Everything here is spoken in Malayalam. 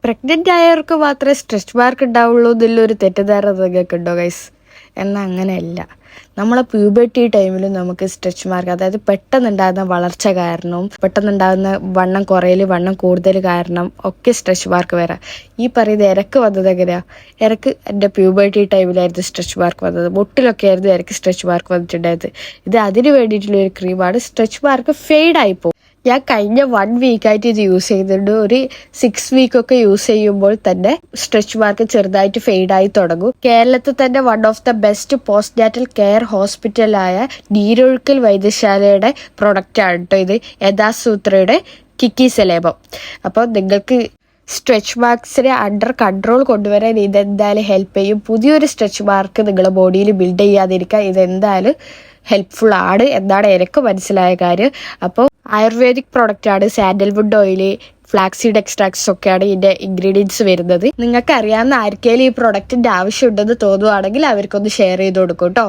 പ്രഗ്നന്റ് ആയവർക്ക് മാത്രമേ സ്ട്രെച്ച് മാർക്ക് ഉണ്ടാവുള്ളൂ എന്നുള്ളൊരു തെറ്റിദ്ധാരണ നിങ്ങൾക്ക് ഉണ്ടോ ഗൈസ്? എന്നാൽ അങ്ങനെയല്ല. നമ്മളെ പ്യൂബർട്ടി ടൈമിൽ നമുക്ക് സ്ട്രെച്ച് മാർക്ക്, അതായത് പെട്ടെന്നുണ്ടാകുന്ന വളർച്ച കാരണവും പെട്ടെന്നുണ്ടാകുന്ന വണ്ണം കുറയൽ, വണ്ണം കൂടുതൽ കാരണം ഒക്കെ സ്ട്രെച്ച് മാർക്ക് വരാം. ഈ പറയുന്നത് എനക്ക് വന്നത് എങ്ങനെയാണ്? എനിക്ക് എൻ്റെ പ്യൂബർട്ടി ടൈമിലായിരുന്നു സ്ട്രെച്ച് മാർക്ക് വന്നത്. മുട്ടിലൊക്കെ ആയിരുന്നു എനിക്ക് സ്ട്രെച്ച് മാർക്ക് വന്നിട്ടുണ്ടായത്. ഇത് അതിന് വേണ്ടിയിട്ടുള്ളൊരു ക്രീമാണ്. സ്ട്രെച്ച് മാർക്ക് ഫെയ്ഡായി പോകും. ഞാൻ കഴിഞ്ഞ 1 വീക്കായിട്ട് ഇത് യൂസ് ചെയ്യുന്നുണ്ട്. ഒരു 6 വീക്കൊക്കെ യൂസ് ചെയ്യുമ്പോൾ തന്നെ സ്ട്രെച്ച് മാർക്ക് ചെറുതായിട്ട് ഫെയ്ഡായി തുടങ്ങും. കേരളത്തിൽ തന്നെ one of the best post natal care ഹോസ്പിറ്റലായ നീരൊഴുക്കൽ വൈദ്യശാലയുടെ പ്രൊഡക്റ്റാണ് കേട്ടോ ഇത്. യഥാസൂത്രയുടെ കിക്കി സെലേബം. അപ്പോൾ നിങ്ങൾക്ക് സ്ട്രെച്ച് മാർക്സിനെ അണ്ടർ കൺട്രോൾ കൊണ്ടുവരാൻ ഇതെന്തായാലും ഹെൽപ്പ് ചെയ്യും. പുതിയൊരു സ്ട്രെച്ച് മാർക്ക് നിങ്ങളുടെ ബോഡിയിൽ ബിൽഡ് ചെയ്യാതിരിക്കാൻ ഇതെന്തായാലും ഹെൽപ്ഫുൾ ആണ് എന്നാണ് എനിക്ക് മനസ്സിലായ കാര്യം. അപ്പോൾ ആയുർവേദിക് പ്രോഡക്റ്റ് ആണ്. സാൻഡൽവുഡ് ഓയില്, ഫ്ലാക്സീഡ് എക്സ്ട്രാക്ട്സ് ഒക്കെയാണ് ഇതിൻ്റെ ഇൻഗ്രീഡിയൻസ് വരുന്നത്. നിങ്ങൾക്ക് അറിയാവുന്ന ആർക്കെങ്കിലും ഈ പ്രൊഡക്റ്റിൻ്റെ ആവശ്യം ഉണ്ടെന്ന് തോന്നുവാണെങ്കിൽ അവർക്കൊന്ന് ഷെയർ ചെയ്ത് കൊടുക്കും കേട്ടോ.